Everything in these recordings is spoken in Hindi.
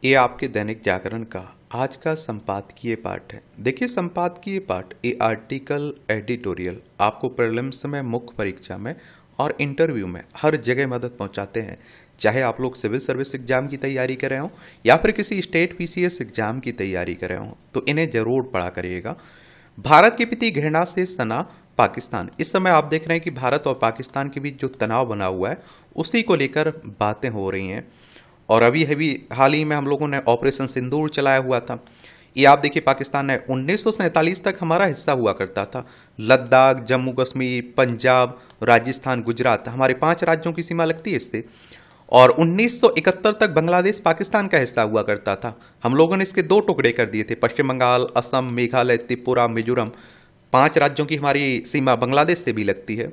ये आपके दैनिक जागरण का आज का संपादकीय पाठ है। देखिए, संपादकीय पाठ ये आर्टिकल एडिटोरियल आपको प्रीलिम्स में, मुख्य परीक्षा में और इंटरव्यू में हर जगह मदद पहुंचाते हैं। चाहे आप लोग सिविल सर्विस एग्जाम की तैयारी कर रहे हो या फिर किसी स्टेट पीसीएस एग्जाम की तैयारी कर रहे हो, तो इन्हें जरूर पढ़ा करिएगा। भारत के प्रति घृणा से सना पाकिस्तान। इस समय आप देख रहे हैं कि भारत और पाकिस्तान के बीच जो तनाव बना हुआ है, उसी को लेकर बातें हो रही हैं। और अभी अभी हाल ही में हम लोगों ने ऑपरेशन सिंदूर चलाया हुआ था। ये आप देखिए, पाकिस्तान ने 1947 तक हमारा हिस्सा हुआ करता था। लद्दाख, जम्मू कश्मीर, पंजाब, राजस्थान, गुजरात, हमारे 5 राज्यों की सीमा लगती है इससे। और 1971 तक बांग्लादेश पाकिस्तान का हिस्सा हुआ करता था। हम लोगों ने इसके 2 टुकड़े कर दिए थे, पश्चिम बंगाल, असम, मेघालय, त्रिपुरा, मिजोरम। 5 राज्यों की हमारी सीमा बांग्लादेश से भी लगती है,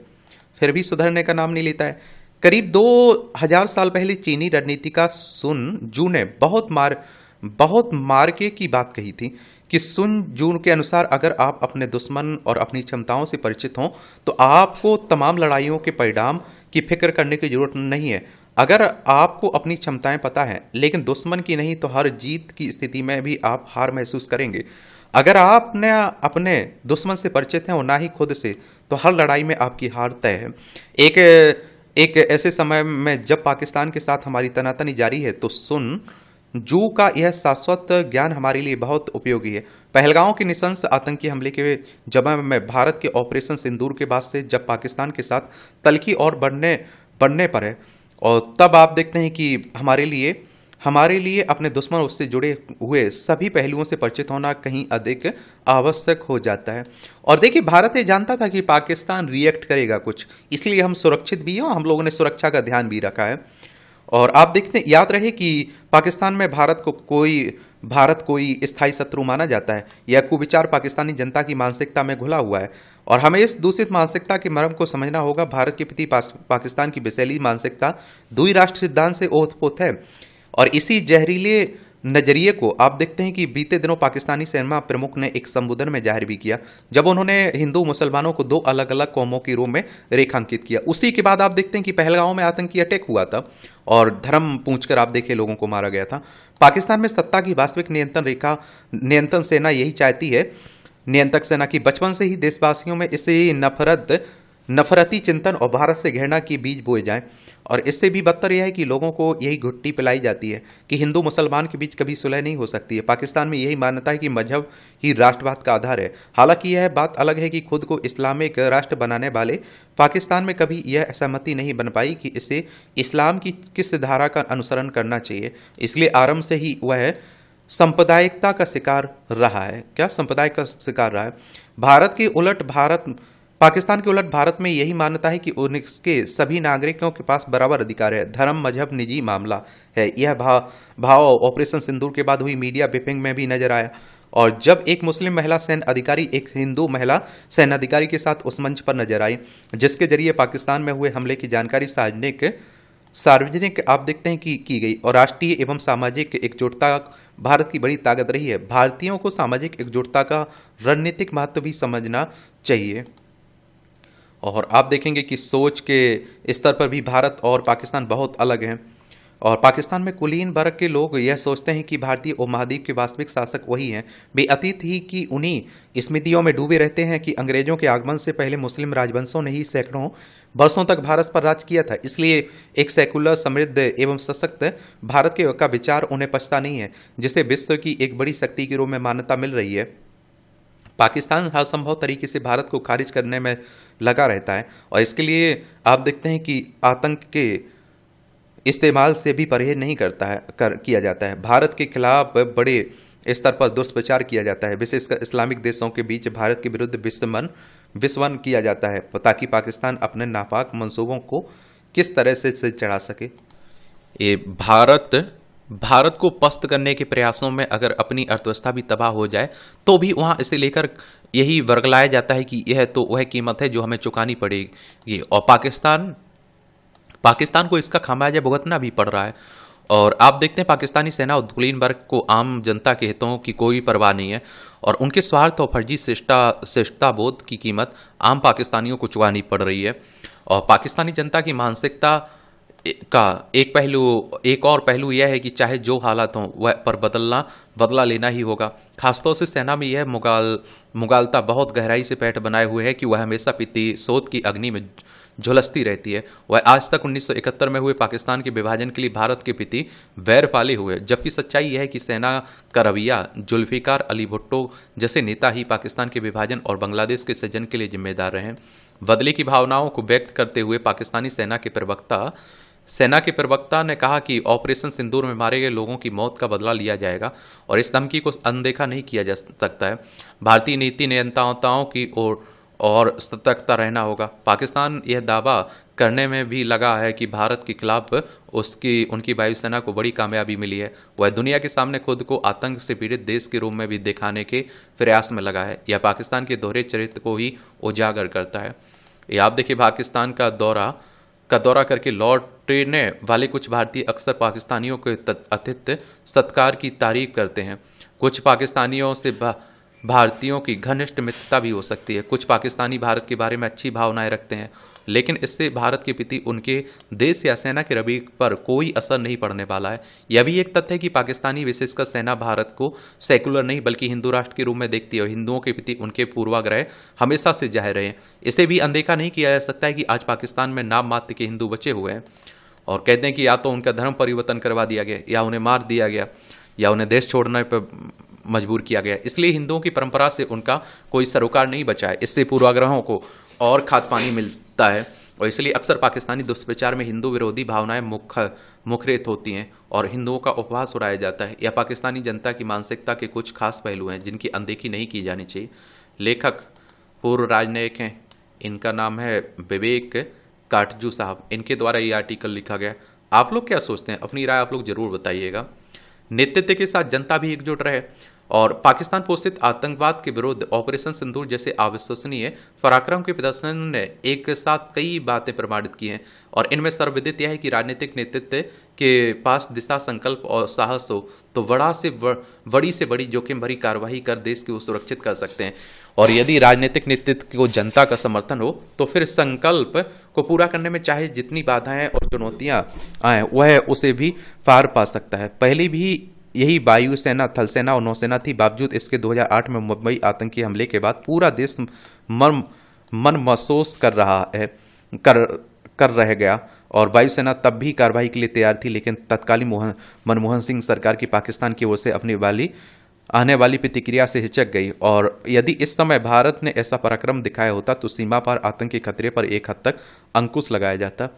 फिर भी सुधरने का नाम नहीं लेता है। करीब 2000 साल पहले चीनी रणनीतिका सुन जू ने बहुत मार्के की बात कही थी कि सुन जू के अनुसार अगर आप अपने दुश्मन और अपनी क्षमताओं से परिचित हों तो आपको तमाम लड़ाइयों के परिणाम की फिक्र करने की जरूरत नहीं है। अगर आपको अपनी क्षमताएं पता है लेकिन दुश्मन की नहीं, तो हर जीत की स्थिति में भी आप हार महसूस करेंगे। अगर आपने अपने दुश्मन से परिचित हैं और ना ही खुद से, तो हर लड़ाई में आपकी हार तय है। एक ऐसे समय में जब पाकिस्तान के साथ हमारी तनातनी जारी है, तो सुन जू का यह शाश्वत ज्ञान हमारे लिए बहुत उपयोगी है। पहलगांव के नृशंस आतंकी हमले के जवाब में भारत के ऑपरेशन सिंदूर के बाद से जब पाकिस्तान के साथ तलखी और बढ़ने पर है, और तब आप देखते हैं कि हमारे लिए अपने दुश्मन उससे जुड़े हुए सभी पहलुओं से परिचित होना कहीं अधिक आवश्यक हो जाता है। और देखिए, भारत ये जानता था कि पाकिस्तान रिएक्ट करेगा कुछ, इसलिए हम सुरक्षित भी हैं और हम लोगों ने सुरक्षा का ध्यान भी रखा है। और आप देखते हैं, याद रहे कि पाकिस्तान में भारत कोई स्थायी शत्रु माना जाता है। यह कुविचार पाकिस्तानी जनता की मानसिकता में घुला हुआ है और हमें इस दूषित मानसिकता के मर्म को समझना होगा। भारत के प्रति पाकिस्तान की विषैली मानसिकता द्विराष्ट्र सिद्धांत से ओतप्रोत है। और इसी जहरीले नजरिए को आप देखते हैं कि बीते दिनों पाकिस्तानी सेना प्रमुख ने एक संबोधन में जाहिर भी किया, जब उन्होंने हिंदू मुसलमानों को 2 अलग अलग कौमों के रूप में रेखांकित किया। उसी के बाद आप देखते हैं कि पहलगांव में आतंकी अटैक हुआ था और धर्म पूछकर आप देखे लोगों को मारा गया था। पाकिस्तान में सत्ता की वास्तविक नियंत्रण सेना यही चाहती है, नियंत्रक सेना की बचपन से ही देशवासियों में इसे नफरती चिंतन और भारत से घृणा की बीज बोए जाएं। और इससे भी बदतर यह है कि लोगों को यही घुट्टी पिलाई जाती है कि हिंदू मुसलमान के बीच कभी सुलह नहीं हो सकती है। पाकिस्तान में यही मान्यता है कि मजहब ही राष्ट्रवाद का आधार है। हालांकि यह बात अलग है कि खुद को इस्लामिक राष्ट्र बनाने वाले पाकिस्तान में कभी यह सहमति नहीं बन पाई कि इसे इस्लाम की किस धारा का अनुसरण करना चाहिए। इसलिए आरंभ से ही वह सांप्रदायिकता का शिकार रहा है। क्या सांप्रदायिक का शिकार रहा है? पाकिस्तान के उलट भारत में यही मान्यता है कि उनके सभी नागरिकों के पास बराबर अधिकार है। धर्म, मजहब निजी मामला है। यह भाव ऑपरेशन सिंदूर के बाद हुई मीडिया ब्रीफिंग में भी नजर आया। और जब एक मुस्लिम महिला सैन्य अधिकारी एक हिंदू महिला सैन्य अधिकारी के साथ उस मंच पर नजर आई जिसके जरिए पाकिस्तान में हुए हमले की जानकारी सार्वजनिक आप देखते हैं कि की गई। और राष्ट्रीय एवं सामाजिक एकजुटता भारत की बड़ी ताकत रही है। भारतीयों को सामाजिक एकजुटता का रणनीतिक महत्व भी समझना चाहिए। और आप देखेंगे कि सोच के स्तर पर भी भारत और पाकिस्तान बहुत अलग हैं। और पाकिस्तान में कुलीन वर्ग के लोग यह सोचते हैं कि भारतीय उपमहाद्वीप के वास्तविक शासक वही हैं। वे अतीत ही की उन्हीं स्मृतियों में डूबे रहते हैं कि अंग्रेजों के आगमन से पहले मुस्लिम राजवंशों ने ही सैकड़ों वर्षों तक भारत पर राज किया था। इसलिए एक सेकुलर, समृद्ध एवं सशक्त भारत का विचार उन्हें पछता नहीं है, जिसे विश्व की एक बड़ी शक्ति के रूप में मान्यता मिल रही है। पाकिस्तान हर संभव तरीके से भारत को खारिज करने में लगा रहता है और इसके लिए आप देखते हैं कि आतंक के इस्तेमाल से भी परहेज नहीं किया जाता है। भारत के खिलाफ बड़े स्तर पर दुष्प्रचार किया जाता है, विशेषकर इस्लामिक देशों के बीच भारत के विरुद्ध विस्वन किया जाता है ताकि पाकिस्तान अपने नापाक मंसूबों को किस तरह से चढ़ा सके। ये भारत को पस्त करने के प्रयासों में अगर अपनी अर्थव्यवस्था भी तबाह हो जाए तो भी वहां इसे लेकर यही वर्गलाया जाता है कि यह तो वह कीमत है जो हमें चुकानी पड़ेगी। और पाकिस्तान को इसका खामियाजा भुगतना भी पड़ रहा है। और आप देखते हैं पाकिस्तानी सेना और कुलीन वर्ग को आम जनता के हितों की कोई परवाह नहीं है और उनके स्वार्थ और फर्जी शिष्टता बोध की कीमत आम पाकिस्तानियों को चुकानी पड़ रही है। और पाकिस्तानी जनता की मानसिकता का एक और पहलू यह है कि चाहे जो हालात हों वह पर बदला लेना ही होगा। खासतौर से सेना में यह मुगालता बहुत गहराई से पैठ बनाए हुए है कि वह हमेशा प्रतिशोध की अग्नि में झुलसती रहती है। वह आज तक 1971 में हुए पाकिस्तान के विभाजन के लिए भारत के प्रति वैर पाले हुए, जबकि सच्चाई यह है कि सेना का रवैया जुल्फिकार अली भुट्टो जैसे नेता ही पाकिस्तान के विभाजन और बांग्लादेश के सृजन के लिए जिम्मेदार रहे। बदले की भावनाओं को व्यक्त करते हुए पाकिस्तानी सेना के प्रवक्ता ने कहा कि ऑपरेशन सिंदूर में मारे गए लोगों की मौत का बदला लिया जाएगा और इस धमकी को अनदेखा नहीं किया जा सकता है। भारतीय नीति नियंताओं की ओर और सतर्कता रहना होगा। पाकिस्तान यह दावा करने में भी लगा है कि भारत के खिलाफ उनकी वायुसेना को बड़ी कामयाबी मिली है। वह दुनिया के सामने खुद को आतंक से पीड़ित देश के रूप में भी दिखाने के प्रयास में लगा है। यह पाकिस्तान के दोहरे चरित्र को ही उजागर करता है। ये आप देखिए, पाकिस्तान का दौरा करके लौटने वाले कुछ भारतीय अक्सर पाकिस्तानियों के अतिथ्य सत्कार की तारीफ करते हैं। कुछ पाकिस्तानियों से भारतीयों की घनिष्ठ मित्रता भी हो सकती है। कुछ पाकिस्तानी भारत के बारे में अच्छी भावनाएं रखते हैं, लेकिन इससे भारत के प्रति उनके देश या सेना के रवैये पर कोई असर नहीं पड़ने वाला है। यह भी एक तथ्य है कि पाकिस्तानी विशेषकर सेना भारत को सेकुलर नहीं बल्कि हिंदू राष्ट्र के रूप में देखती है और हिंदुओं के प्रति उनके पूर्वाग्रह हमेशा से जाहिर रहे हैं। इसे भी अनदेखा नहीं किया जा सकता है कि आज पाकिस्तान में नाम मात्र के हिंदू बचे हुए हैं और कहते हैं कि या तो उनका धर्म परिवर्तन करवा दिया गया, या उन्हें मार दिया गया, या उन्हें देश छोड़ने पर मजबूर किया गया। इसलिए हिंदुओं की परंपरा से उनका कोई सरोकार नहीं बचा है। इससे पूर्वाग्रहों को और खाद पानी मिलता है और इसलिए अक्सर पाकिस्तानी दुष्प्रचार में हिंदू विरोधी भावनाएं मुखरित होती हैं और हिंदुओं का उपहास उड़ाया जाता है। यह पाकिस्तानी जनता की मानसिकता के कुछ खास पहलू हैं जिनकी अनदेखी नहीं की जानी चाहिए। लेखक पूर्व राजनयिक हैं, इनका नाम है विवेक काटजू साहब। इनके द्वारा ये आर्टिकल लिखा गया। आप लोग क्या सोचते हैं? अपनी राय आप लोग जरूर बताइएगा। नेतृत्व के साथ जनता भी एकजुट रहे और पाकिस्तान पोषित आतंकवाद के विरुद्ध ऑपरेशन सिंदूर जैसे अविश्वसनीय पराक्रम के प्रदर्शन ने एक साथ कई बातें प्रमाणित की हैं और इनमें सर्वविदित यह है कि राजनीतिक नेतृत्व के पास दिशा संकल्प और साहस हो तो बड़ी से बड़ी जोखिम भरी कार्रवाई कर देश को सुरक्षित कर सकते हैं और यदि राजनीतिक नेतृत्व को जनता का समर्थन हो तो फिर संकल्प को पूरा करने में चाहे जितनी बाधाएं और चुनौतियां आए वह उसे भी पार पा सकता है। पहले भी यही वायुसेना, थलसेना और नौसेना थी। बावजूद इसके 2008 में मुंबई आतंकी हमले के बाद पूरा देश मन महसूस कर रह गया और वायुसेना तब भी कार्रवाई के लिए तैयार थी, लेकिन तत्कालीन मनमोहन सिंह सरकार की पाकिस्तान की ओर से आने वाली प्रतिक्रिया से हिचक गई और यदि इस समय भारत ने ऐसा पराक्रम दिखाया होता तो सीमा पार आतंकी खतरे पर एक हद तक अंकुश लगाया जाता।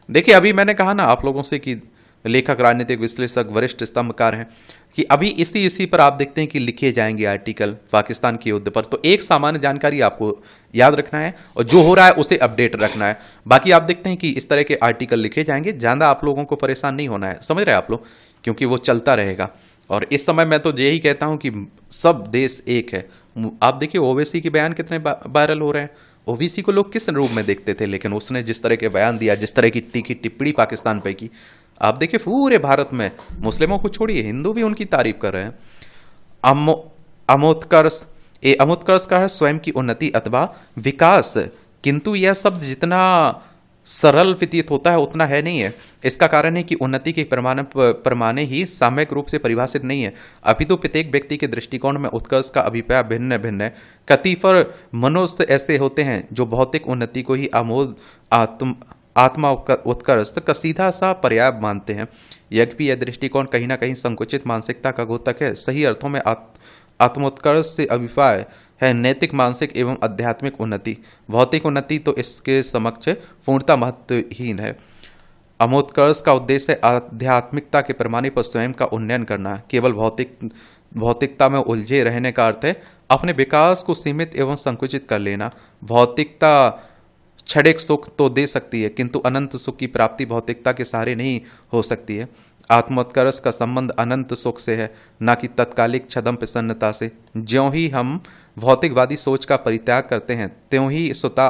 देखिए, अभी मैंने कहा ना आप लोगों से कि लेखक, राजनीतिक विश्लेषक, वरिष्ठ स्तंभकार हैं कि अभी इसी पर आप देखते हैं कि लिखे जाएंगे आर्टिकल पाकिस्तान के युद्ध पर। तो एक सामान्य जानकारी आपको याद रखना है और जो हो रहा है उसे अपडेट रखना है। बाकी आप देखते हैं कि इस तरह के आर्टिकल लिखे जाएंगे, ज़्यादा आप लोगों को परेशान नहीं होना है, समझ रहे हैं आप लोग, क्योंकि वो चलता रहेगा। और इस समय मैं तो यही कहता हूं कि सब देश एक है। आप देखिए ओवैसी के बयान कितने वायरल हो रहे हैं। ओवैसी को लोग किस रूप में देखते थे, लेकिन उसने जिस तरह के बयान दिया, जिस तरह की तीखी टिप्पणी पाकिस्तान पे की, आप देखिए पूरे भारत में मुस्लिमों को छोड़िए हिंदू भी उनकी तारीफ कर रहे हैं। अमोत्कर्ष का है स्वयं की उन्नति अथवा विकास, किंतु यह शब्द जितना सरल प्रतीत होता है उतना है नहीं है। इसका कारण है कि उन्नति के पैमाने ही सामयिक रूप से परिभाषित नहीं है, अपितु प्रत्येक व्यक्ति के दृष्टिकोण में उत्कर्ष का अभिप्राय भिन्न भिन्न है। कतिपय मनुष्य ऐसे होते हैं जो भौतिक उन्नति को ही आत्मा उत्कर्ष का सीधा सा पर्याय मानते हैं। यद्यपि यह दृष्टिकोण कहीं ना कहीं संकुचित मानसिकता का द्योतक है। सही अर्थों में आत्मोत्कर्ष से अभिप्राय है नैतिक, मानसिक एवं आध्यात्मिक उन्नति। भौतिक उन्नति तो इसके समक्ष पूर्णतः महत्वहीन है। अमोत्कर्ष का उद्देश्य आध्यात्मिकता के पैमाने पर स्वयं का उन्नयन करना। केवल भौतिकता में उलझे रहने का अर्थ है अपने विकास को सीमित एवं संकुचित कर लेना। भौतिकता क्षणिक सुख तो दे सकती है, किंतु अनंत सुख की प्राप्ति भौतिकता के सहारे नहीं हो सकती है। आत्मोत्कर्ष का संबंध अनंत सुख से है, न कि तत्कालिक छदम प्रसन्नता से। ज्यों ही हम भौतिकवादी सोच का परित्याग करते हैं, त्यों ही स्वतः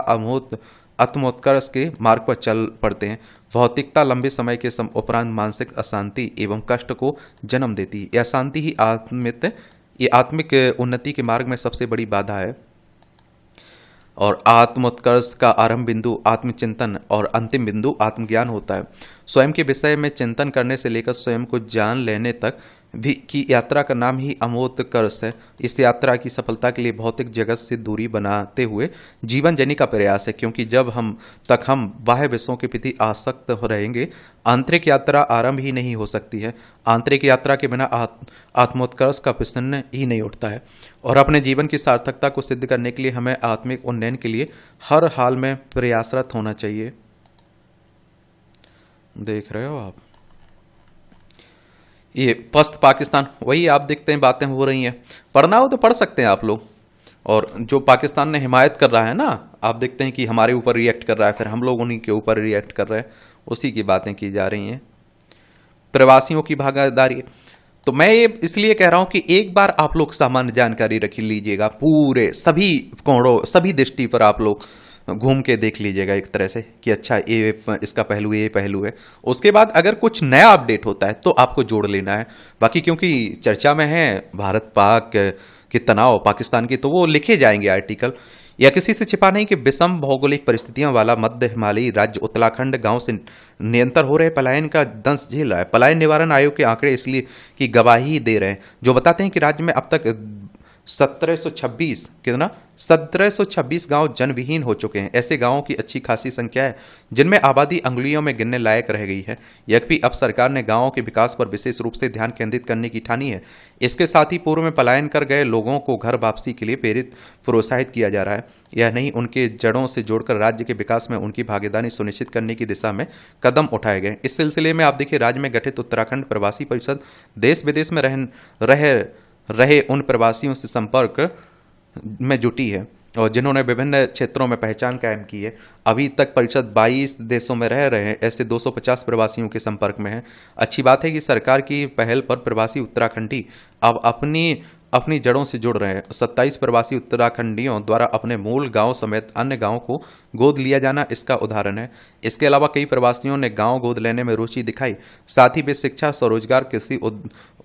आत्मोत्कर्ष के मार्ग पर चल पड़ते हैं। भौतिकता लंबे समय के उपरांत मानसिक अशांति एवं कष्ट को जन्म देती है। यह शांति ही आत्मिक उन्नति के मार्ग में सबसे बड़ी बाधा है। और आत्मोत्कर्ष का आरंभ बिंदु आत्मचिंतन और अंतिम बिंदु आत्मज्ञान होता है। स्वयं के विषय में चिंतन करने से लेकर स्वयं को जान लेने तक भी की यात्रा का नाम ही अमोत्कर्ष है। इस यात्रा की सफलता के लिए भौतिक जगत से दूरी बनाते हुए जीवन जीने का प्रयास है, क्योंकि जब हम बाह्य विषयों के प्रति आसक्त हो रहेंगे, आंतरिक यात्रा आरंभ ही नहीं हो सकती है। आंतरिक यात्रा के बिना आत्मोत्कर्ष का प्रश्न ही नहीं उठता है। और अपने जीवन की सार्थकता को सिद्ध करने के लिए हमें आत्मिक उन्नयन के लिए हर हाल में प्रयासरत होना चाहिए। देख रहे हो आप, ये पस्त पाकिस्तान, वही आप देखते हैं बातें हो रही हैं। पढ़ना हो तो पढ़ सकते हैं आप लोग। और जो पाकिस्तान ने हिमायत कर रहा है ना, आप देखते हैं कि हमारे ऊपर रिएक्ट कर रहा है, फिर हम लोग उन्हीं के ऊपर रिएक्ट कर रहे हैं, उसी की बातें की जा रही हैं। प्रवासियों की भागीदारी, तो मैं ये इसलिए कह रहा हूं कि एक बार आप लोग सामान्य जानकारी रख लीजिएगा, पूरे सभी कोणों सभी दृष्टि पर आप लोग घूम के देख लीजिएगा एक तरह से कि अच्छा ये इसका पहलू ये पहलू है। उसके बाद अगर कुछ नया अपडेट होता है तो आपको जोड़ लेना है। बाकी क्योंकि चर्चा में है भारत पाक के तनाव पाकिस्तान की, तो वो लिखे जाएंगे आर्टिकल। या किसी से छिपा नहीं कि विषम भौगोलिक परिस्थितियों वाला मध्य हिमालयी राज्य उत्तराखंड गांव से निरंतर हो रहे पलायन का दंश झेल रहा है। पलायन निवारण आयोग के आंकड़े इसलिए की गवाही दे रहे हैं, जो बताते हैं कि राज्य में अब तक 1726 गांव जनविहीन हो चुके हैं। ऐसे गांवों की अच्छी खासी संख्या है जिनमें आबादी अंगुलियों में गिनने लायक रह गई है। यद्यपि अब सरकार ने गांवों के विकास पर विशेष रूप से ध्यान केंद्रित करने की ठानी है। इसके साथ ही पूर्व में पलायन कर गए लोगों को घर वापसी के लिए प्रोत्साहित किया जा रहा है। यह नहीं, उनके जड़ों से जोड़कर राज्य के विकास में उनकी भागीदारी सुनिश्चित करने की दिशा में कदम उठाए गए। इस सिलसिले में आप देखिए, राज्य में गठित उत्तराखंड प्रवासी परिषद देश विदेश में रहे उन प्रवासियों से संपर्क में जुटी है और जिन्होंने विभिन्न क्षेत्रों में पहचान कायम की है। अभी तक परिषद 22 देशों में रह रहे हैं ऐसे 250 प्रवासियों के संपर्क में है। अच्छी बात है कि सरकार की पहल पर प्रवासी उत्तराखंडी अब अपनी जड़ों से जुड़ रहे हैं। 27 प्रवासी उत्तराखंडियों द्वारा अपने मूल गांव समेत अन्य गांवों को गोद लिया जाना इसका उदाहरण है। इसके अलावा कई प्रवासियों ने गांव गोद लेने में रुचि दिखाई। साथ ही वे शिक्षा, स्वरोजगार, कृषि,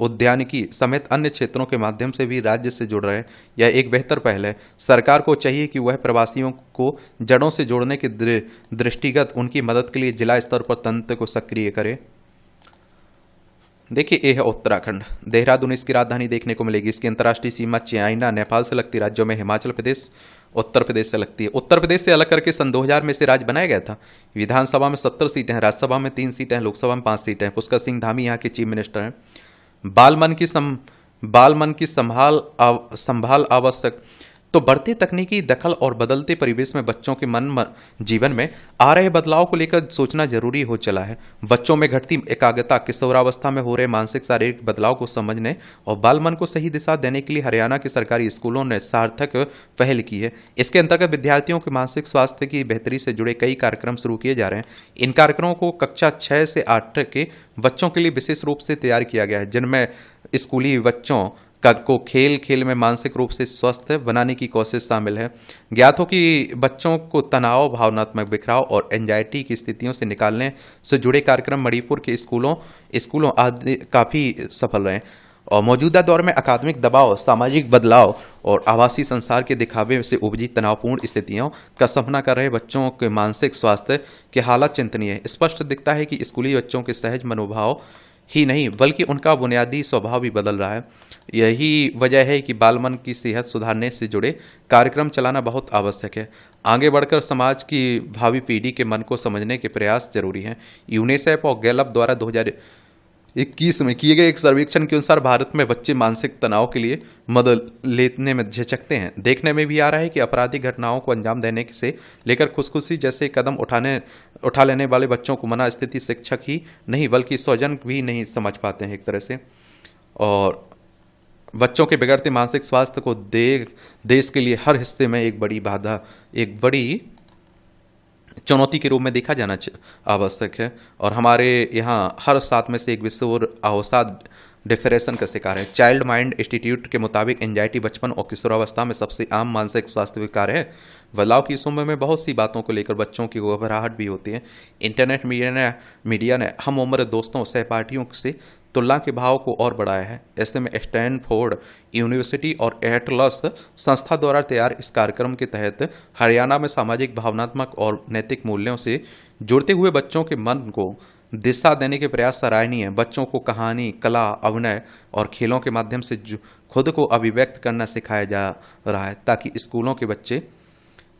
उद्यानिकी समेत अन्य क्षेत्रों के माध्यम से भी राज्य से जुड़ रहे हैं। यह एक बेहतर पहल है। सरकार को चाहिए कि वह प्रवासियों को जड़ों से जोड़ने के दृष्टिगत उनकी मदद के लिए जिला स्तर पर तंत्र को सक्रिय करे। देखिए, ये है उत्तराखंड। देहरादून इसकी राजधानी देखने को मिलेगी। इसकी अंतर्राष्ट्रीय सीमा चाइना, नेपाल से लगती राज्यों में हिमाचल प्रदेश, उत्तर प्रदेश से लगती है। उत्तर प्रदेश से अलग करके सन 2000 में से राज्य बनाया गया था। विधानसभा में 70 सीटें हैं, राज्यसभा में 3 सीटें हैं, लोकसभा में 5 सीटें हैं। पुष्कर सिंह धामी यहाँ के चीफ मिनिस्टर हैं। बाल मन की संभाल आवश्यक। तो बढ़ते तकनीकी दखल और बदलते परिवेश में बच्चों के जीवन में आ रहे बदलाव को लेकर सोचना जरूरी हो चला है। बच्चों में घटती एकाग्रता, किशोरावस्था में हो रहे मानसिक शारीरिक बदलाव को समझने और बाल मन को सही दिशा देने के लिए हरियाणा के सरकारी स्कूलों ने सार्थक पहल की है। इसके अंतर्गत विद्यार्थियों के मानसिक स्वास्थ्य की बेहतरी से जुड़े कई कार्यक्रम शुरू किए जा रहे हैं। इन कार्यक्रमों को कक्षा 6 से 8 के बच्चों के लिए विशेष रूप से तैयार किया गया है, जिनमें स्कूली बच्चों को खेल खेल में मानसिक रूप से स्वस्थ बनाने की कोशिश शामिल है। ज्ञात हो कि बच्चों को तनाव, भावनात्मक बिखराव और एंजाइटी की स्थितियों से निकालने से जुड़े कार्यक्रम मणिपुर के स्कूलों आदि काफ़ी सफल रहे। और मौजूदा दौर में अकादमिक दबाव, सामाजिक बदलाव और आवासीय संसार के दिखावे से उपजी तनावपूर्ण स्थितियों का सामना कर रहे बच्चों के मानसिक स्वास्थ्य की हालत चिंतनीय है। स्पष्ट दिखता है कि स्कूली बच्चों के सहज मनोभाव ही नहीं बल्कि उनका बुनियादी स्वभाव भी बदल रहा है। यही वजह है कि बाल मन की सेहत सुधारने से जुड़े कार्यक्रम चलाना बहुत आवश्यक है। आगे बढ़कर समाज की भावी पीढ़ी के मन को समझने के प्रयास जरूरी हैं। यूनिसेफ और गैलप द्वारा 2021 में किए गए एक सर्वेक्षण के अनुसार भारत में बच्चे मानसिक तनाव के लिए मदद लेने में झिझकते हैं। देखने में भी आ रहा है कि आपराधिक घटनाओं को अंजाम देने से लेकर खुदकुशी जैसे कदम उठा लेने वाले बच्चों को मना स्थिति शिक्षक ही नहीं बल्कि स्वजन भी नहीं समझ पाते हैं एक तरह से। और बच्चों के बिगड़ते मानसिक स्वास्थ्य को देश के लिए हर हिस्से में एक बड़ी चुनौती के रूप में देखा जाना आवश्यक है। और हमारे यहाँ हर 7 में से एक किशोर अवसाद डिप्रेशन का शिकार है। चाइल्ड माइंड इंस्टीट्यूट के मुताबिक एंजाइटी बचपन और किशोरावस्था में सबसे आम मानसिक स्वास्थ्य विकार है। बदलाव की इस उम्र में बहुत सी बातों को लेकर बच्चों की घबराहट भी होती है। इंटरनेट मीडिया ने हम उम्र दोस्तों, सहपाठियों से तुलना के भाव को और बढ़ाया है। ऐसे में स्टैनफोर्ड यूनिवर्सिटी और एटलस संस्था द्वारा तैयार इस कार्यक्रम के तहत हरियाणा में सामाजिक, भावनात्मक और नैतिक मूल्यों से जुड़ते हुए बच्चों के मन को दिशा देने के प्रयास सराहनीय है। बच्चों को कहानी, कला, अभिनय और खेलों के माध्यम से खुद को अभिव्यक्त करना सिखाया जा रहा है, ताकि स्कूलों के बच्चे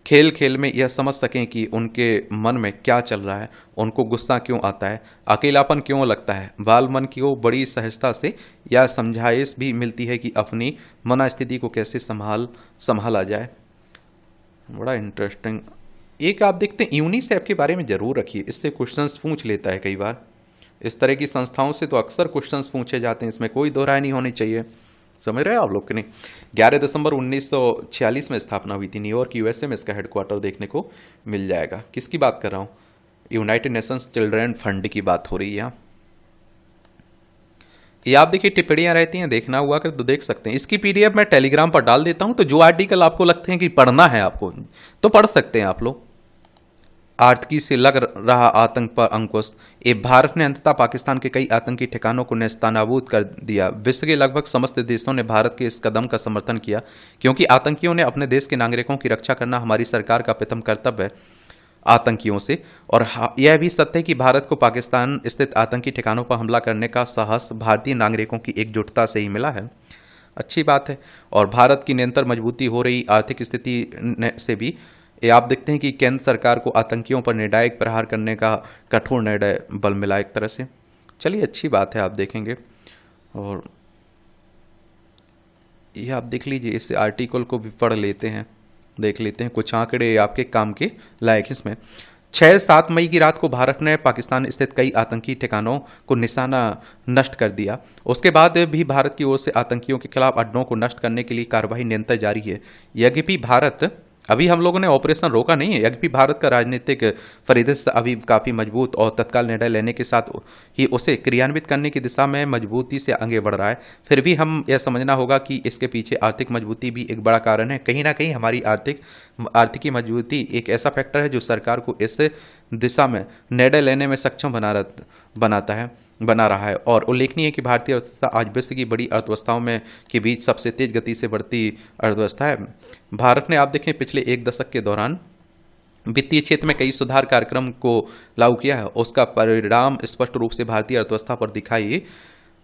खेल खेल में यह समझ सकें कि उनके मन में क्या चल रहा है, उनको गुस्सा क्यों आता है, अकेलापन क्यों लगता है। बाल मन की वो बड़ी सहजता से यह समझाइश भी मिलती है कि अपनी मनस्थिति को कैसे संभाला जाए। बड़ा इंटरेस्टिंग। एक आप देखते हैं यूनिसेफ के बारे में जरूर रखिए, इससे क्वेश्चंस पूछ लेता है कई बार। इस तरह की संस्थाओं से तो अक्सर क्वेश्चंस पूछे जाते हैं, इसमें कोई दो राय नहीं होनी चाहिए। समझ रहे हैं आप लोग कि नहीं। 11 दिसंबर 1946 में स्थापना हुई थी। न्यूयॉर्क यूएसए में इसका हेडक्वार्टर देखने को मिल जाएगा। किसकी बात कर रहा हूँ? यूनाइटेड नेशंस चिल्ड्रन फंड की बात हो रही है यहाँ। ये आप देखिए टिप्पणियां रहती हैं, देखना हुआ कर तो देख सकते हैं। इसकी पीडीएफ मैं टेलीग्राम पर डाल देता हूं, तो जो आर्टिकल आपको लगते हैं कि पढ़ना है आपको तो पढ़ सकते हैं आप लोग। आर्थिकी से लग रहा आतंक पर अंकुश। भारत ने अंततः पाकिस्तान के कई आतंकी ठिकानों को नेस्तनाबूद कर दिया। विश्व के लगभग समस्त देशों ने भारत के इस कदम का समर्थन किया, क्योंकि आतंकियों ने अपने देश के नागरिकों की रक्षा करना हमारी सरकार का प्रथम कर्तव्य है आतंकियों से। और यह भी सत्य है कि भारत को पाकिस्तान स्थित आतंकी ठिकानों पर हमला करने का साहस भारतीय नागरिकों की एकजुटता से ही मिला है। अच्छी बात है। और भारत की निरंतर मजबूती हो रही आर्थिक स्थिति से भी ये आप देखते हैं कि केंद्र सरकार को आतंकियों पर निर्णायक प्रहार करने का कठोर निर्णय बल मिला एक तरह से। चलिए अच्छी बात है, आप देखेंगे। और ये आप देख लीजिए, इस आर्टिकल को भी पढ़ लेते हैं, देख लेते हैं कुछ आंकड़े आपके काम के लायक। इसमें 6-7 मई की रात को भारत ने पाकिस्तान स्थित कई आतंकी ठिकानों को निशाना नष्ट कर दिया। उसके बाद भी भारत की ओर से आतंकियों के खिलाफ अड्डों को नष्ट करने के लिए कार्रवाई निरंतर जारी है। यद्यपि भारत अभी हम लोगों ने ऑपरेशन रोका नहीं है, यद्यपि भारत का राजनीतिक परिदृश्य अभी काफ़ी मजबूत और तत्काल निर्णय लेने के साथ ही उसे क्रियान्वित करने की दिशा में मजबूती से आगे बढ़ रहा है। फिर भी हम यह समझना होगा कि इसके पीछे आर्थिक मजबूती भी एक बड़ा कारण है। कहीं ना कहीं हमारी आर्थिकी मजबूती एक ऐसा फैक्टर है जो सरकार को इस दिशा में निर्णय लेने में सक्षम बना रहा है। और उल्लेखनीय है कि भारतीय अर्थव्यवस्था आज विश्व की बड़ी अर्थव्यवस्थाओं में के बीच सबसे तेज गति से बढ़ती अर्थव्यवस्था है। भारत ने आप देखें पिछले एक दशक के दौरान वित्तीय क्षेत्र में कई सुधार कार्यक्रम को लागू किया है। उसका परिणाम स्पष्ट रूप से भारतीय अर्थव्यवस्था पर दिखाई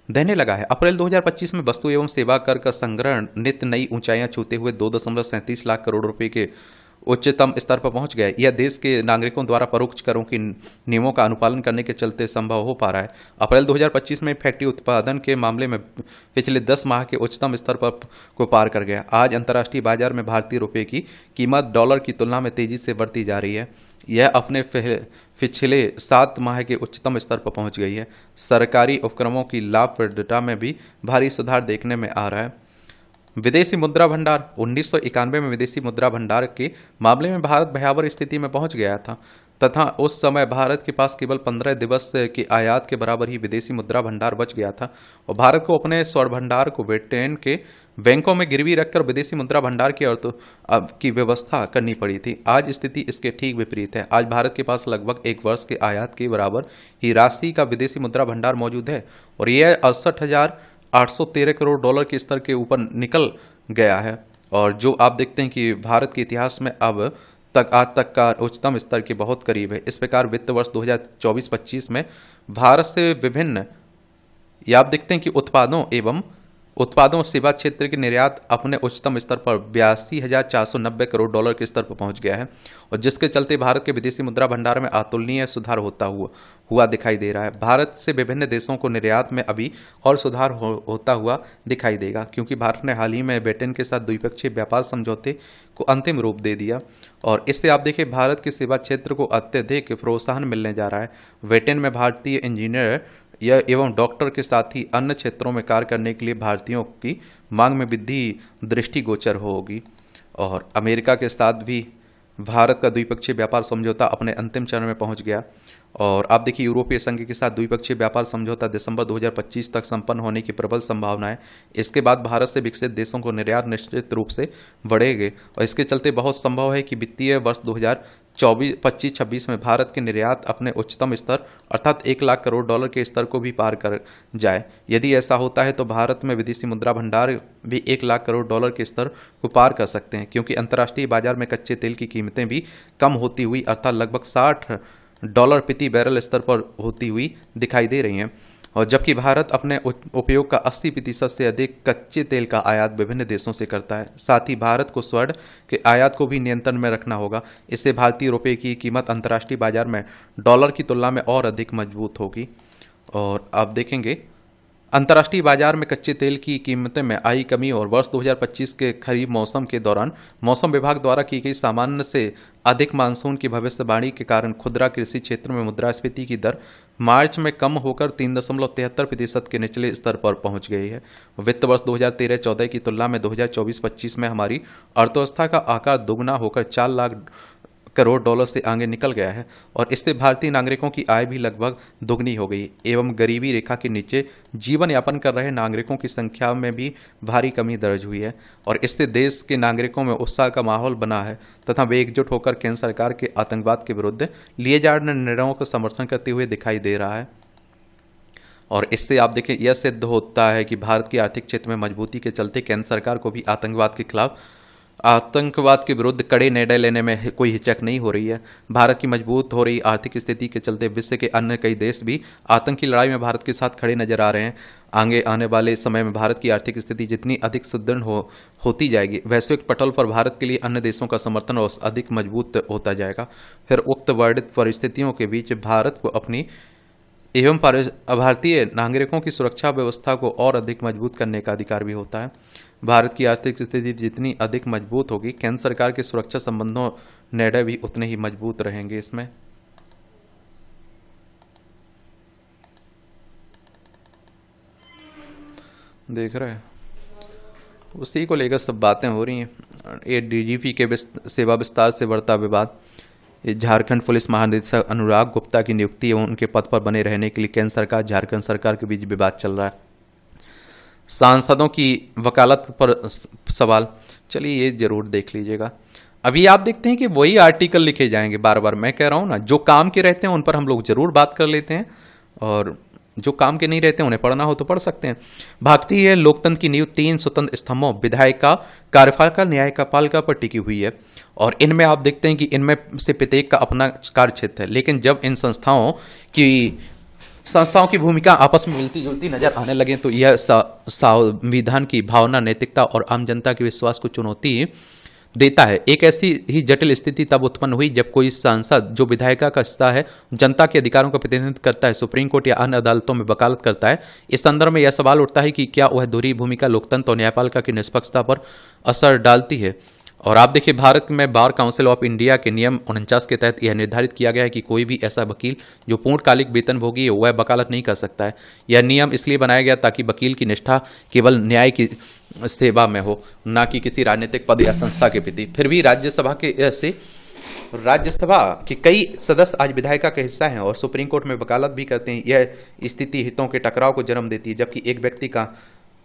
देने लगा है। अप्रैल 2025 में वस्तु एवं सेवा कर का संग्रहण नित्य नई ऊंचाइयां छूते हुए 2.37 लाख करोड़ रुपए के उच्चतम स्तर पर पहुंच गया है। यह देश के नागरिकों द्वारा परोक्ष करों के नियमों का अनुपालन करने के चलते संभव हो पा रहा है। अप्रैल 2025 में फैक्ट्री उत्पादन के मामले में पिछले 10 माह के उच्चतम स्तर पर को पार कर गया। आज अंतर्राष्ट्रीय बाजार में भारतीय रुपये की कीमत डॉलर की तुलना में तेजी से बढ़ती जा रही है। यह अपने पिछले 7 माह के उच्चतम स्तर पर पहुंच गई है। सरकारी उपक्रमों की लाभप्रदता में भी भारी सुधार देखने में आ रहा है। विदेशी मुद्रा भंडार 1991 में विदेशी मुद्रा भंडार के मामले में भारत भयावह स्थिति में पहुंच गया था तथा उस समय भारत के पास केवल 15 दिवस के आयात के बराबर ही विदेशी मुद्रा भंडार बच गया था और भारत को अपने स्वर्ण भंडार को ब्रिटेन के बैंकों में गिरवी रखकर विदेशी मुद्रा भंडार की व्यवस्था करनी पड़ी थी। आज स्थिति इसके ठीक विपरीत है। आज भारत के पास लगभग 1 वर्ष के आयात के बराबर ही राशि का विदेशी मुद्रा भंडार मौजूद है और यह 68,813 करोड़ डॉलर के स्तर के ऊपर निकल गया है। और जो आप देखते हैं कि भारत के इतिहास में अब तक आज तक का उच्चतम स्तर के बहुत करीब है। इस प्रकार वित्त वर्ष 2024-25 में भारत से विभिन्न ये आप देखते हैं कि उत्पादों और सेवा क्षेत्र के निर्यात अपने उच्चतम स्तर पर 82,490 करोड़ डॉलर के स्तर पर पहुंच गया है और जिसके चलते भारत के विदेशी मुद्रा भंडार में अतुलनीय सुधार हुआ दिखाई दे रहा है। भारत से विभिन्न देशों को निर्यात में अभी और सुधार होता हुआ दिखाई देगा, क्योंकि भारत ने हाल ही में ब्रिटेन के साथ द्विपक्षीय व्यापार समझौते को अंतिम रूप दे दिया और इससे आप देखिए भारत के सेवा क्षेत्र को अत्यधिक प्रोत्साहन मिलने जा रहा है। ब्रिटेन में भारतीय इंजीनियर एवं डॉक्टर के साथ ही अन्य क्षेत्रों में कार्य करने के लिए भारतीयों की मांग में वृद्धि दृष्टिगोचर होगी। और अमेरिका के साथ भी भारत का द्विपक्षीय व्यापार समझौता अपने अंतिम चरण में पहुंच गया और आप देखिए यूरोपीय संघ के साथ द्विपक्षीय व्यापार समझौता दिसंबर 2025 तक संपन्न होने की प्रबल संभावना है। इसके बाद भारत से विकसित देशों को निर्यात निश्चित रूप से बढ़ेंगे और इसके चलते बहुत संभव है कि वित्तीय वर्ष 2025-26 में भारत के निर्यात अपने उच्चतम स्तर अर्थात 1 लाख करोड़ डॉलर के स्तर को भी पार कर जाए। यदि ऐसा होता है तो भारत में विदेशी मुद्रा भंडार भी 1 लाख करोड़ डॉलर के स्तर को पार कर सकते हैं, क्योंकि अंतर्राष्ट्रीय बाजार में कच्चे तेल की कीमतें भी कम होती हुई अर्थात लगभग $60 प्रति बैरल स्तर पर होती हुई दिखाई दे रही हैं। और जबकि भारत अपने उपयोग का 80% से अधिक कच्चे तेल का आयात विभिन्न देशों से करता है। साथ ही भारत को स्वर्ण के आयात को भी नियंत्रण में रखना होगा। इससे भारतीय रुपये की कीमत अंतर्राष्ट्रीय बाजार में डॉलर की तुलना में और अधिक मजबूत होगी। और आप देखेंगे अंतर्राष्ट्रीय बाजार में कच्चे तेल की कीमतें में आई कमी और वर्ष 2025 के खरीफ मौसम के दौरान मौसम विभाग द्वारा की गई सामान्य से अधिक मानसून की भविष्यवाणी के कारण खुदरा कृषि क्षेत्र में मुद्रास्फीति की दर मार्च में कम होकर 3.73% के निचले स्तर पर पहुंच गई है। वित्त वर्ष 2013-14 की तुलना में 2024-25 में हमारी अर्थव्यवस्था का आकार दोगुना होकर 4 लाख करोड़ डॉलर से आगे निकल गया है और इससे भारतीय नागरिकों की आय भी लगभग दुगनी हो गई एवं गरीबी रेखा के नीचे जीवन यापन कर रहे नागरिकों की संख्या में भी भारी कमी दर्ज हुई है और इससे देश के नागरिकों में उत्साह का माहौल बना है तथा वे एकजुट होकर केंद्र सरकार के आतंकवाद के विरुद्ध लिए जा रहे निर्णयों का समर्थन करते हुए दिखाई दे रहा है। और इससे आप देखें यह सिद्ध होता है कि भारत की आर्थिक क्षेत्र में मजबूती के चलते केंद्र सरकार को भी आतंकवाद के विरुद्ध कड़े निर्णय लेने में कोई हिचक नहीं हो रही है। भारत की मजबूत हो रही आर्थिक स्थिति के चलते विश्व के अन्य कई देश भी आतंक की लड़ाई में भारत के साथ खड़े नजर आ रहे हैं। आगे आने वाले समय में भारत की आर्थिक स्थिति जितनी अधिक सुदृढ़ होती जाएगी, वैश्विक पटल पर भारत के लिए अन्य देशों का समर्थन और अधिक मजबूत होता जाएगा। फिर उक्त वर्णित परिस्थितियों के बीच भारत को अपनी एवं भारतीय नागरिकों की सुरक्षा व्यवस्था को और अधिक मजबूत करने का अधिकार भी होता है। भारत की आर्थिक स्थिति जितनी अधिक मजबूत होगी, केंद्र सरकार के सुरक्षा संबंधों निर्णय भी उतने ही मजबूत रहेंगे। इसमें देख रहे हैं उसी को लेकर सब बातें हो रही हैं। ये डीजीपी के सेवा विस्तार से बढ़ता विवाद, झारखंड पुलिस महानिदेशक अनुराग गुप्ता की नियुक्ति एवं उनके पद पर बने रहने के लिए केंद्र सरकार झारखंड सरकार के बीच विवाद चल रहा है। सांसदों की वकालत पर सवाल, चलिए ये जरूर देख लीजिएगा। अभी आप देखते हैं कि वही आर्टिकल लिखे जाएंगे बार बार। मैं कह रहा हूं ना, जो काम के रहते हैं उन पर हम लोग जरूर बात कर लेते हैं और जो काम के नहीं रहते उन्हें पढ़ना हो तो पढ़ सकते हैं। भारतीय लोकतंत्र की नींव 3 स्वतंत्र स्तंभों विधायिका, कार्यपालिका, न्यायपालिका पर टिकी हुई है और इनमें आप देखते हैं कि इनमें से प्रत्येक का अपना कार्य क्षेत्र है। लेकिन जब इन संस्थाओं की भूमिका आपस में मिलती जुलती नजर आने लगे तो यह संविधान की भावना, नैतिकता और आम जनता के विश्वास को चुनौती देता है। एक ऐसी ही जटिल स्थिति तब उत्पन्न हुई जब कोई सांसद जो विधायिका का हिस्सा है, जनता के अधिकारों का प्रतिनिधित्व करता है, सुप्रीम कोर्ट या अन्य अदालतों में वकालत करता है। इस संदर्भ में यह सवाल उठता है कि क्या वह दोहरी भूमिका लोकतंत्र और न्यायपालिका की निष्पक्षता पर असर डालती है। और आप देखिए, भारत में बार काउंसिल ऑफ इंडिया के नियम 49 के तहत यह निर्धारित किया गया है कि कोई भी ऐसा वकील जो पूर्णकालिक वेतनभोगी है वह वकालत नहीं कर सकता है। यह नियम इसलिए बनाया गया ताकि वकील की निष्ठा केवल न्याय की सेवा में हो, ना कि किसी राजनीतिक पद या संस्था के प्रति। फिर भी राज्यसभा के कई सदस्य आज विधायिका का हिस्सा हैं और सुप्रीम कोर्ट में वकालत भी करते हैं। यह स्थिति हितों के टकराव को जन्म देती है, जबकि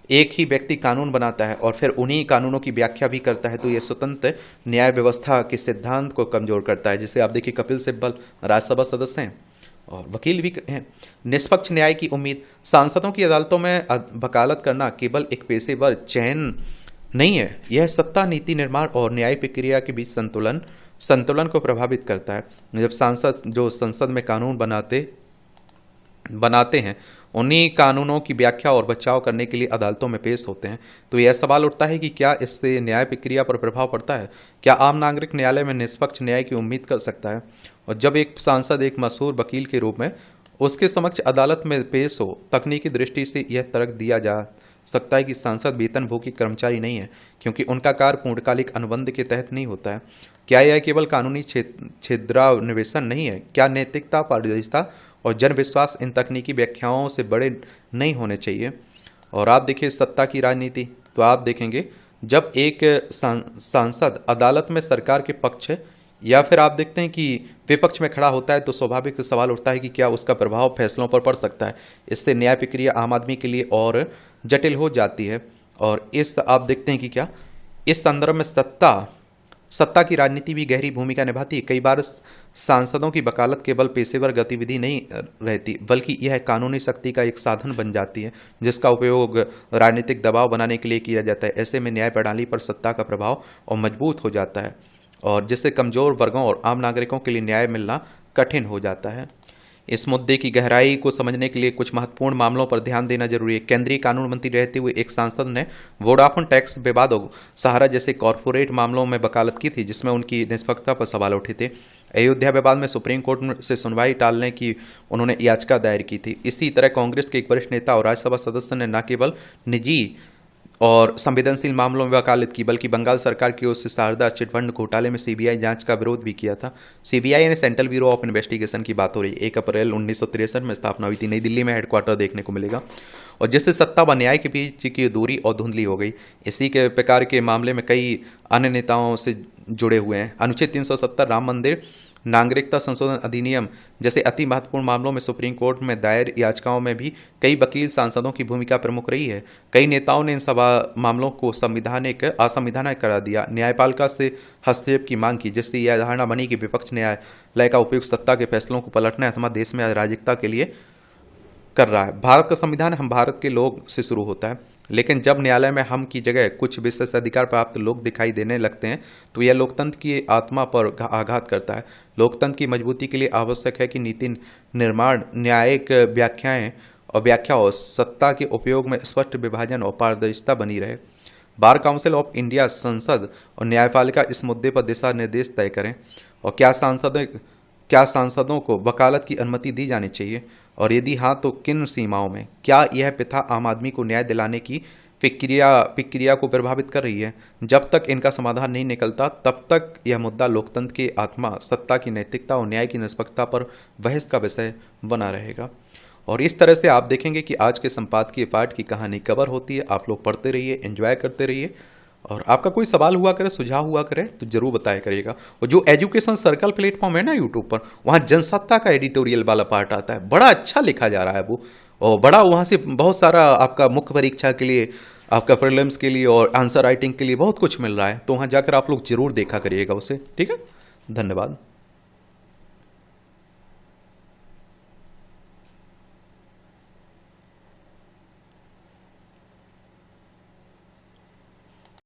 एक ही व्यक्ति कानून बनाता है और फिर उन्हीं कानूनों की व्याख्या भी करता है, तो यह स्वतंत्र न्याय व्यवस्था के सिद्धांत को कमजोर करता है। जिसे आप देखिए, कपिल सिब्बल राज्यसभा सदस्य हैं और वकील भी हैं। निष्पक्ष न्याय की उम्मीद, सांसदों की अदालतों में वकालत करना केवल एक पेशेवर चयन नहीं है, यह सत्ता, नीति निर्माण और न्याय प्रक्रिया के बीच संतुलन को प्रभावित करता है। जब सांसद जो संसद में कानून बनाते हैं उन्हीं कानूनों की व्याख्या और बचाव करने के लिए अदालतों में पेश होते हैं, तो यह सवाल उठता है कि क्या इससे न्याय प्रक्रिया पर प्रभाव पड़ता है। क्या आम नागरिक न्यायालय में निष्पक्ष न्याय की उम्मीद कर सकता है। और जब एक सांसद एक मशहूर वकील के रूप में उसके समक्ष अदालत में पेश हो, तकनीकी दृष्टि से यह तर्क दिया जा सकता है कि सांसद वेतनभोगी कर्मचारी नहीं है, क्योंकि उनका कार्य पूर्णकालिक अनुबंध के तहत नहीं होता है। क्या यह केवल कानूनी क्षेत्रान्वेषण नहीं है। क्या नैतिकता, पारदर्शिता और जन विश्वास इन तकनीकी व्याख्याओं से बड़े नहीं होने चाहिए। और आप देखिए सत्ता की राजनीति, तो आप देखेंगे जब एक सांसद अदालत में सरकार के पक्ष या फिर आप देखते हैं कि विपक्ष में खड़ा होता है, तो स्वाभाविक सवाल उठता है कि क्या उसका प्रभाव फैसलों पर पड़ सकता है। इससे न्याय प्रक्रिया आम आदमी के लिए और जटिल हो जाती है। और आप देखते हैं कि क्या इस संदर्भ में सत्ता सत्ता की राजनीति भी गहरी भूमिका निभाती है। कई बार सांसदों की वकालत केवल पेशेवर गतिविधि नहीं रहती, बल्कि यह कानूनी शक्ति का एक साधन बन जाती है, जिसका उपयोग राजनीतिक दबाव बनाने के लिए किया जाता है। ऐसे में न्याय प्रणाली पर सत्ता का प्रभाव और मजबूत हो जाता है, और जिससे कमजोर वर्गों और आम नागरिकों के लिए न्याय मिलना कठिन हो जाता है। इस मुद्दे की गहराई को समझने के लिए कुछ महत्वपूर्ण मामलों पर ध्यान देना जरूरी है। केंद्रीय कानून मंत्री रहते हुए एक सांसद ने वोडाफोन टैक्स विवादों, सहारा जैसे कॉरपोरेट मामलों में वकालत की थी, जिसमें उनकी निष्पक्षता पर सवाल उठे थे। अयोध्या विवाद में सुप्रीम कोर्ट से सुनवाई टालने की उन्होंने याचिका दायर की थी। इसी तरह कांग्रेस के एक वरिष्ठ नेता और राज्यसभा सदस्य ने न केवल निजी और संवेदनशील मामलों में वकालत की, बल्कि बंगाल सरकार की ओर से शारदा चिटफंड घोटाले में सीबीआई जांच का विरोध भी किया था। सीबीआई ने सेंट्रल ब्यूरो ऑफ इन्वेस्टिगेशन की बात हो रही है, 1 अप्रैल 1963 में स्थापना हुई थी। नई दिल्ली में हेडक्वार्टर देखने को मिलेगा, और जिससे सत्ता व न्याय के बीच की दूरी और धुंधली हो गई। इसी के प्रकार के मामले में कई अन्य नेताओं से जुड़े हुए हैं। अनुच्छेद 370, राम मंदिर, नागरिकता संशोधन अधिनियम जैसे अति महत्वपूर्ण मामलों में सुप्रीम कोर्ट में दायर याचिकाओं में भी कई वकील सांसदों की भूमिका प्रमुख रही है। कई नेताओं ने इन सभा मामलों को असंवैधानिक करा दिया, न्यायपालिका से हस्तक्षेप की मांग की, जिससे यह धारणा बनी कि विपक्ष न्यायालय का उपयोग सत्ता के फैसलों को पलटने अथवा देश में अराजकता के लिए कर रहा है। भारत का संविधान हम भारत के लोग से शुरू होता है, लेकिन जब न्यायालय में हम की जगह कुछ विशेष अधिकार प्राप्त लोग दिखाई देने लगते हैं, तो यह लोकतंत्र की आत्मा पर आघात करता है। लोकतंत्र की मजबूती के लिए आवश्यक है कि नीति निर्माण, न्यायिक व्याख्या और सत्ता के उपयोग में स्पष्ट विभाजन और पारदर्शिता बनी रहे। बार काउंसिल ऑफ इंडिया, संसद और न्यायपालिका इस मुद्दे पर दिशा निर्देश तय करें, और क्या सांसदों को वकालत की अनुमति दी जानी चाहिए, और यदि हाँ तो किन सीमाओं में। क्या यह प्रथा आम आदमी को न्याय दिलाने की प्रक्रिया को प्रभावित कर रही है। जब तक इनका समाधान नहीं निकलता, तब तक यह मुद्दा लोकतंत्र की आत्मा, सत्ता की नैतिकता और न्याय की निष्पक्षता पर बहस का विषय बना रहेगा। और इस तरह से आप देखेंगे कि आज के संपादकीय पाठ की कहानी कवर होती है। आप लोग पढ़ते रहिए, एंजॉय करते रहिए, और आपका कोई सवाल हुआ करे, सुझाव हुआ करे, तो जरूर बताया करिएगा। और जो एजुकेशन सर्कल प्लेटफॉर्म है ना यूट्यूब पर, वहाँ जनसत्ता का एडिटोरियल वाला पार्ट आता है, बड़ा अच्छा लिखा जा रहा है वो, और बड़ा वहाँ से बहुत सारा आपका मुख्य परीक्षा के लिए, आपका प्रीलिम्स के लिए और आंसर राइटिंग के लिए बहुत कुछ मिल रहा है। तो वहाँ जाकर आप लोग जरूर देखा करिएगा उसे। ठीक है, धन्यवाद।